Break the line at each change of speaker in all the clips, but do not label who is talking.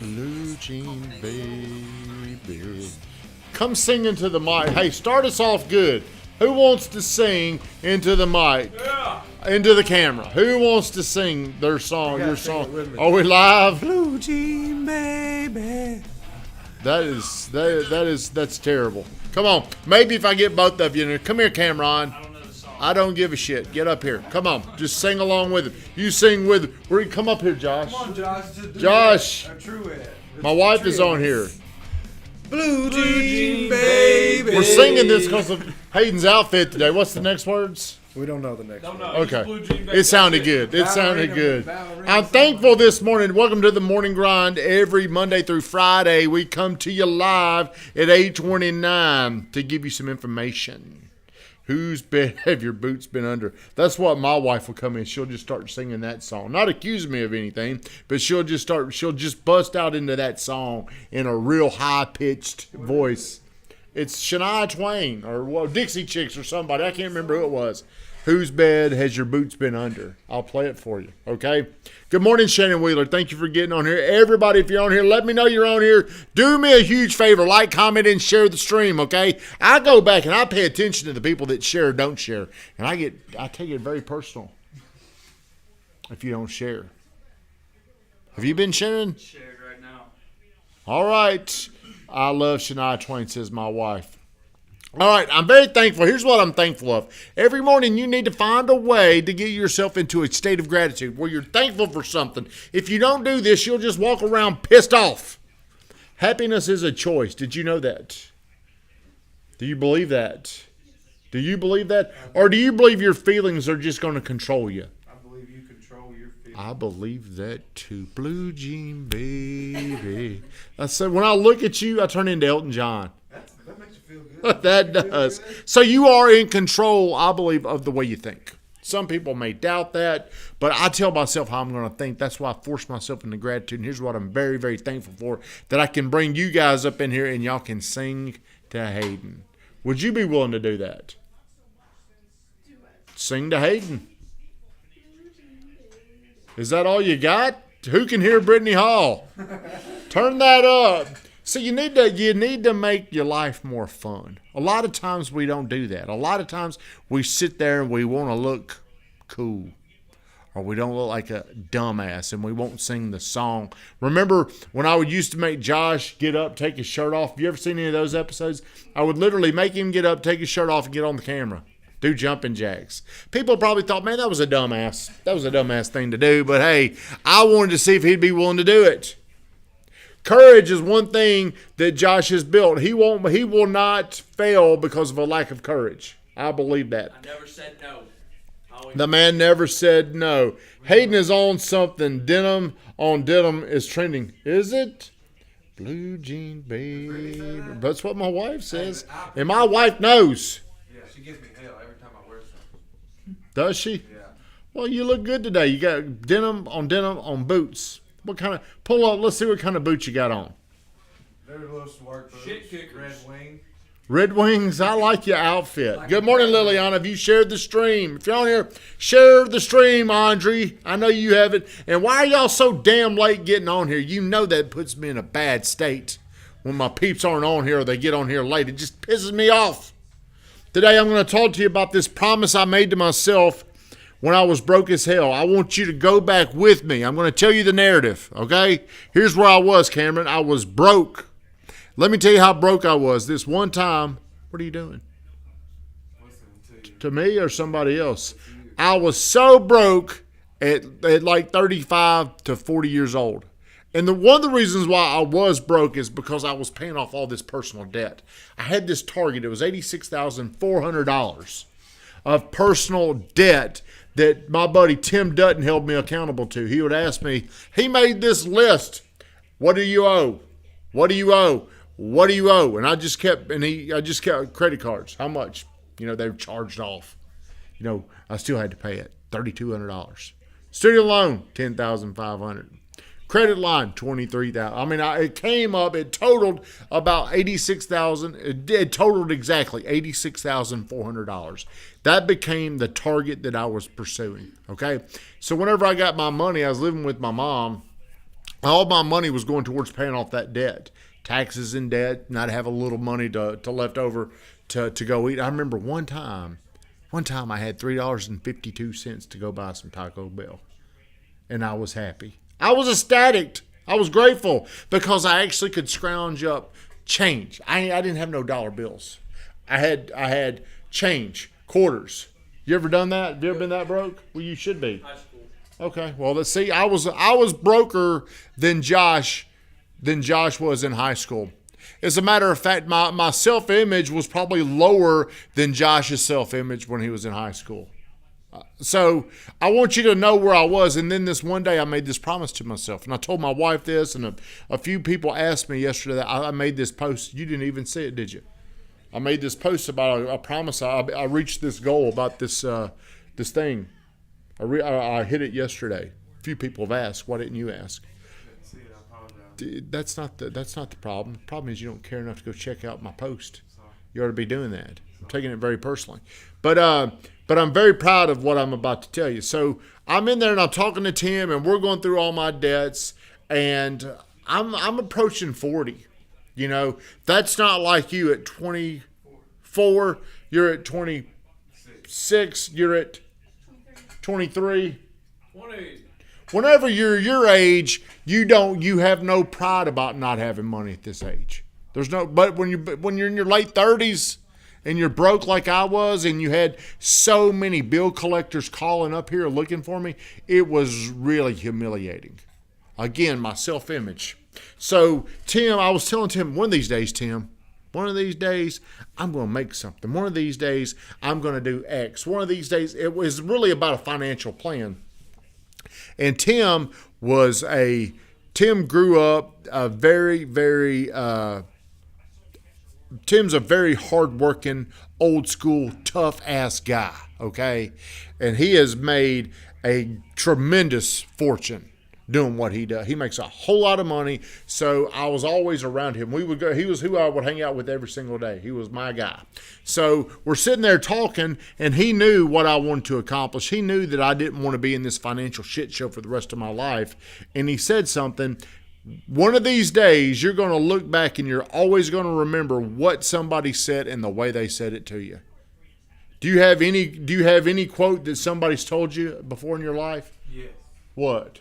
Blue Jean Baby. Come sing into the mic. Hey, start us off good. Who wants to sing into the mic?
Yeah.
Into the camera. Who wants to sing their song, your song? Are we live?
Blue Jean Baby.
That's terrible. Come on. Maybe if I get both of you in there. Come here, Cameron.
I don't know the song.
I don't give a shit. Get up here. Come on. Just sing along with it. You sing with it. Come up here, Josh.
Come on, Josh. Just do
Josh.
A true it.
My wife is on here.
Blue Jean Baby.
We're singing this because of Hayden's outfit today. What's the next words?
We don't know the next
Don't
one.
know.
Okay.
Blue Jean Baby.
It sounded
That's
good. It sounded good.
Ballerina
I'm thankful this morning. Welcome to the Morning Grind. Every Monday through Friday, we come to you live at 8:29 to give you some information. Whose bed have your boots been under? That's what my wife will come in. She'll just start singing that song. Not accusing me of anything, but she'll just bust out into that song in a real high-pitched voice. It's Shania Twain or Dixie Chicks or somebody. I can't remember who it was. Whose bed has your boots been under? I'll play it for you, okay? Good morning, Shannon Wheeler. Thank you for getting on here. Everybody, if you're on here, let me know you're on here. Do me a huge favor. Like, comment, and share the stream, okay? I go back and I pay attention to the people that share or don't share. And I take it very personal if you don't share. Have you been sharing?
Shared right now.
All right. I love Shania Twain, says my wife. All right, I'm very thankful. Here's what I'm thankful of. Every morning you need to find a way to get yourself into a state of gratitude where you're thankful for something. If you don't do this, you'll just walk around pissed off. Happiness is a choice. Did you know that? Do you believe that? Do you believe that? Or do you believe your feelings are just going to control you?
I believe you control your feelings.
I believe that too. Blue Jean Baby. I said, when I look at you, I turn into Elton John.
That makes you feel good.
That does. So you are in control, I believe, of the way you think. Some people may doubt that, but I tell myself how I'm going to think. That's why I force myself into gratitude. And here's what I'm very, very thankful for, that I can bring you guys up in here and y'all can sing to Hayden. Would you be willing to do that? Sing to Hayden. Is that all you got? Who can hear Brittany Hall? Turn that up. So you need to make your life more fun. A lot of times we don't do that. A lot of times we sit there and we want to look cool, or we don't look like a dumbass and we won't sing the song. Remember when I used to make Josh get up, take his shirt off? Have you ever seen any of those episodes? I would literally make him get up, take his shirt off, and get on the camera. Do jumping jacks. People probably thought, man, that was a dumbass. That was a dumbass thing to do. But hey, I wanted to see if he'd be willing to do it. Courage is one thing that Josh has built. He will not fail because of a lack of courage. I believe that.
I never said no.
The man never said no. Hayden is on something. Denim on denim is trending. Is it? Blue Jean Baby. That's what my wife says. And my wife knows.
Yeah, she gives me hell every time I wear something.
Does she?
Yeah.
Well, you look good today. You got denim on boots. What kind of, pull up, let's see what kind of boots you got on.
They're little swart boots.
Shit kickers.
Red wing.
Red Wings, I like your outfit. Good morning, Liliana. Have you shared the stream? If you're on here, share the stream, Andre. I know you have it. And why are y'all so damn late getting on here? You know that puts me in a bad state when my peeps aren't on here or they get on here late. It just pisses me off. Today I'm going to talk to you about this promise I made to myself when I was broke as hell. I want you to go back with me. I'm going to tell you the narrative, okay? Here's where I was, Cameron. I was broke. Let me tell you how broke I was. This one time, what are you doing? To me or somebody else? I was so broke at like 35 to 40 years old. And one of the reasons why I was broke is because I was paying off all this personal debt. I had this target. It was $86,400 of personal debt that my buddy Tim Dutton held me accountable to. He would ask me, he made this list. What do you owe? What do you owe? What do you owe? And I just kept credit cards. How much? They were charged off. I still had to pay it. $3,200. Student loan, $10,500. Credit line, $23,000. It totaled about $86,000. It totaled exactly $86,400. That became the target that I was pursuing. Okay. So whenever I got my money, I was living with my mom. All my money was going towards paying off that debt. Taxes and debt, not have a little money to left over to go eat. I remember one time I had $3.52 to go buy some Taco Bell. And I was happy. I was ecstatic. I was grateful because I actually could scrounge up change. I didn't have no dollar bills. I had change, quarters. You ever done that? Have you ever been that broke? Well, you should be.
High school.
Okay. Well, let's see. I was broker than Josh was in high school. As a matter of fact, my self-image was probably lower than Josh's self-image when he was in high school. So I want you to know where I was. And then this one day I made this promise to myself. And I told my wife this, and a few people asked me yesterday that I made this post. You didn't even see it, did you? I made this post about a promise. I reached this goal about this thing. I hit it yesterday. A few people have asked. Why didn't you ask?
Didn't see it. I apologize.
That's not the problem. The problem is you don't care enough to go check out my post. You ought to be doing that. I'm taking it very personally. But I'm very proud of what I'm about to tell you. So I'm in there and I'm talking to Tim, and we're going through all my debts, and I'm approaching 40. You know, that's not like you at 24. You're at 26. You're at 23.
20.
Whenever you're your age, you have no pride about not having money at this age. But when you're in your late 30s and you're broke like I was, and you had so many bill collectors calling up here looking for me, it was really humiliating. Again, my self-image. So Tim, I was telling Tim, one of these days, Tim, one of these days, I'm going to make something. One of these days, I'm going to do X. One of these days, it was really about a financial plan. And Tim grew up a very, very, Tim's a very hardworking, old school, tough ass guy, okay? And he has made a tremendous fortune doing what he does. He makes a whole lot of money, so I was always around him. He was who I would hang out with every single day. He was my guy. So we're sitting there talking, and he knew what I wanted to accomplish. He knew that I didn't want to be in this financial shit show for the rest of my life. And he said something. One of these days, you're going to look back and you're always going to remember what somebody said and the way they said it to you. Do you have any quote that somebody's told you before in your life?
Yes.
What?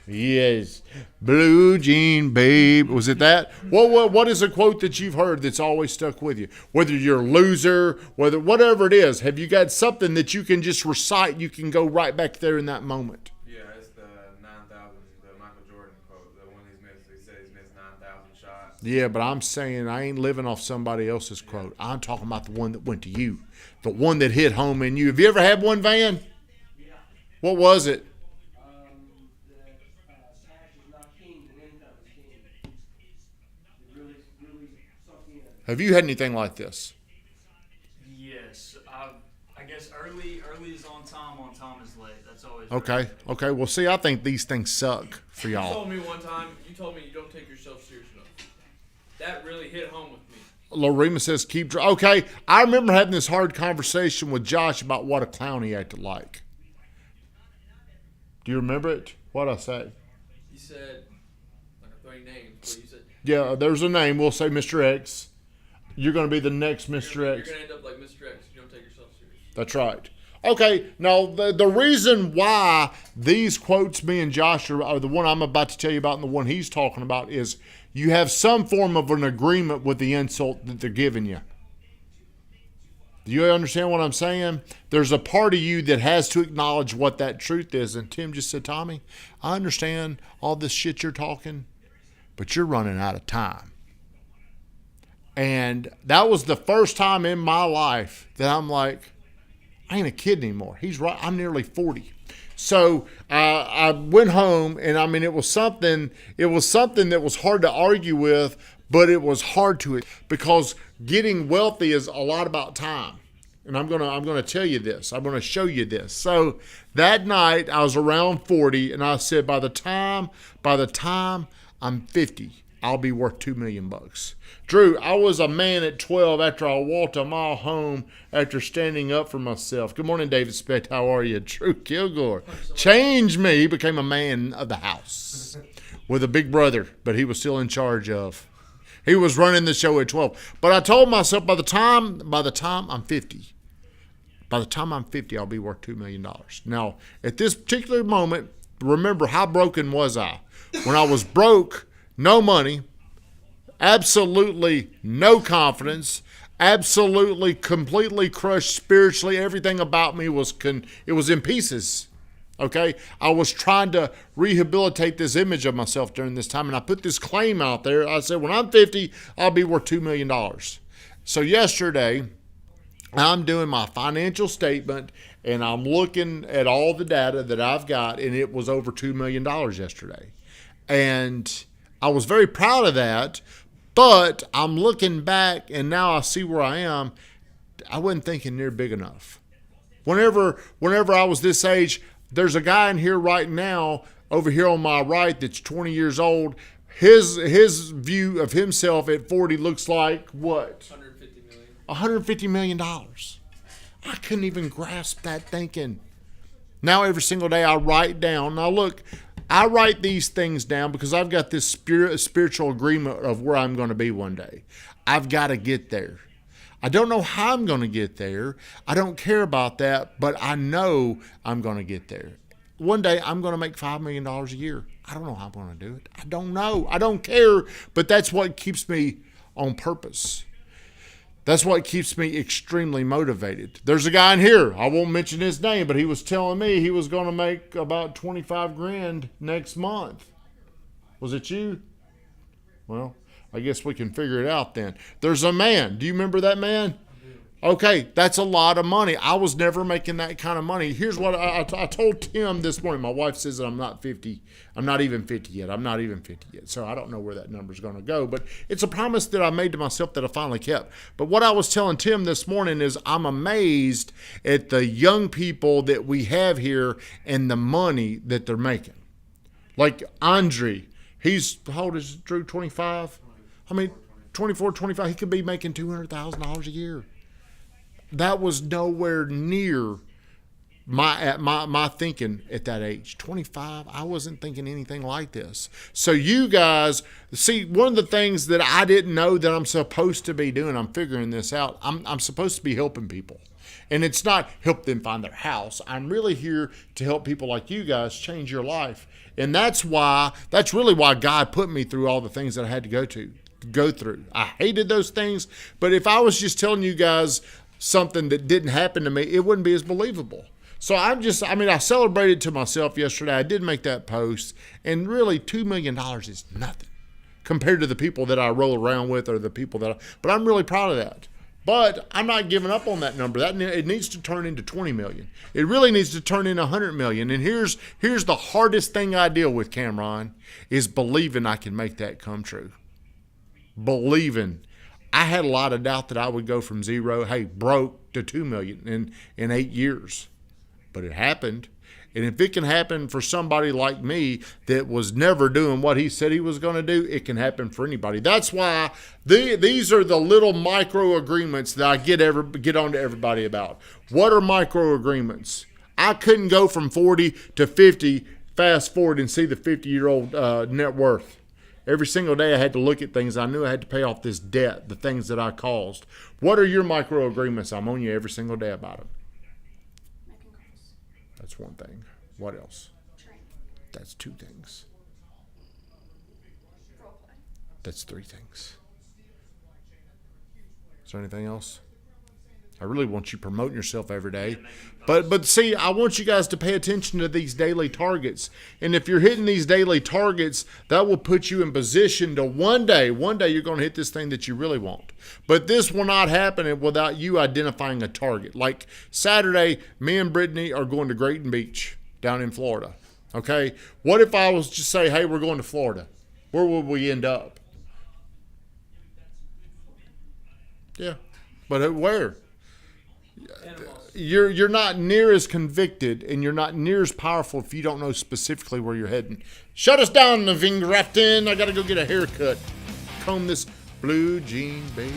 Yes. Blue jean babe. Was it that? What is a quote that you've heard that's always stuck with you? Whether you're a loser, whatever it is, have you got something that you can just recite, you can go right back there in that moment?
Yeah, it's the 9,000, the Michael Jordan quote. The one he said he's missed 9,000 shots.
Yeah, but I'm saying I ain't living off somebody else's quote. I'm talking about the one that went to you. The one that hit home in you. Have you ever had one, Van?
Yeah.
What was it?
Cash is not king, and income is king. It really sunk in.
Have you had anything like this?
Yes. I guess early is on time is late. That's always
Okay. Okay. Well, see, I think these things suck for
You
y'all.
told me one time, you don't take yourself serious enough. That really hit home with me.
Lorema says, okay, I remember having this hard conversation with Josh about what a clown he acted like. Do you remember it? What'd I say?
You said, like a throwing names, but you said
Yeah, there's a name. We'll say Mr. X. You're going to be the next Mr.
you're
X.
going to end up like Mr. X. You don't take yourself serious.
That's right. Okay, now the reason why these quotes, me and Josh, are the one I'm about to tell you about and the one he's talking about is you have some form of an agreement with the insult that they're giving you. Do you understand what I'm saying? There's a part of you that has to acknowledge what that truth is. And Tim just said, Tommy, I understand all this shit you're talking, but you're running out of time. And that was the first time in my life that I'm like, I ain't a kid anymore. He's right. I'm nearly 40. So I went home, and I mean, it was something that was hard to argue with, but it was hard to it because getting wealthy is a lot about time. And I'm gonna tell you this. I'm gonna show you this. So that night I was around 40, and I said, by the time I'm 50, I'll be worth $2 million. Drew, I was a man at 12 after I walked a mile home after standing up for myself. Good morning, David Specht. How are you? Drew Kilgore. Changed me. He became a man of the house. with a big brother, but he was still in charge of. He was running the show at 12. But I told myself by the time I'm 50, I'll be worth $2 million. Now, at this particular moment, remember, how broken was I? When I was broke, no money, absolutely no confidence, absolutely completely crushed spiritually. Everything about me was it was in pieces. Okay, I was trying to rehabilitate this image of myself during this time, and I put this claim out there. I said, when I'm 50, I'll be worth $2 million. So yesterday, I'm doing my financial statement, and I'm looking at all the data that I've got, and it was over $2 million yesterday. And I was very proud of that, but I'm looking back, and now I see where I am. I wasn't thinking near big enough. Whenever I was this age, there's a guy in here right now, over here on my right, that's 20 years old. His view of himself at 40 looks like what? $150 million. I couldn't even grasp that thinking. Now every single day I write down. Now look, I write these things down because I've got this spiritual agreement of where I'm going to be one day. I've got to get there. I don't know how I'm going to get there. I don't care about that, but I know I'm going to get there. One day I'm going to make $5 million a year. I don't know how I'm going to do it. I don't know. I don't care, but that's what keeps me on purpose. That's what keeps me extremely motivated. There's a guy in here, I won't mention his name, but he was telling me he was going to make about 25 grand next month. Was it you? Well, I guess we can figure it out then. There's a man. Do you remember that man? Okay, that's a lot of money. I was never making that kind of money. Here's what I told Tim this morning. My wife says that I'm not 50. I'm not even 50 yet. So I don't know where that number's going to go. But it's a promise that I made to myself that I finally kept. But what I was telling Tim this morning is I'm amazed at the young people that we have here and the money that they're making. Like Andre, how old is Drew, 25? 24, 25. He could be making $200,000 a year. That was nowhere near my thinking at that age. 25, I wasn't thinking anything like this. So you guys, see, one of the things that I didn't know that I'm supposed to be doing, I'm figuring this out. I'm supposed to be helping people. And it's not help them find their house. I'm really here to help people like you guys change your life. And that's really why God put me through all the things that I had to go through. I hated those things, but if I was just telling you guys something that didn't happen to me, it wouldn't be as believable. So I celebrated to myself yesterday. I did make that post, and really $2 million is nothing compared to the people that I roll around with or the people but I'm really proud of that. But I'm not giving up on that number. It needs to turn into 20 million. It really needs to turn into 100 million. And here's the hardest thing I deal with, Cameron, is believing I can make that come true. Believing. I had a lot of doubt that I would go from broke to 2 million in 8 years. But it happened. And if it can happen for somebody like me that was never doing what he said he was going to do, it can happen for anybody. That's why these are the little micro agreements that I get on to everybody about. What are micro agreements? I couldn't go from 40 to 50, fast forward and see the 50-year-old net worth. Every single day I had to look at things. I knew I had to pay off this debt, the things that I caused. What are your micro agreements? I'm on you every single day about them.
Making calls.
That's one thing. What else?
Train.
That's 2 things.
Role play.
That's 3 things. Is there anything else? I really want you promoting yourself every day. But see, I want you guys to pay attention to these daily targets. And if you're hitting these daily targets, that will put you in position to one day you're going to hit this thing that you really want. But this will not happen without you identifying a target. Like Saturday, me and Brittany are going to Grayton Beach down in Florida. Okay? What if I was to say, hey, we're going to Florida? Where would we end up? Yeah. But where? You're not near as convicted and you're not near as powerful if you don't know specifically where you're heading. Shut us down, Naveen Grafton. I got to go get a haircut. Comb this blue jean, babe.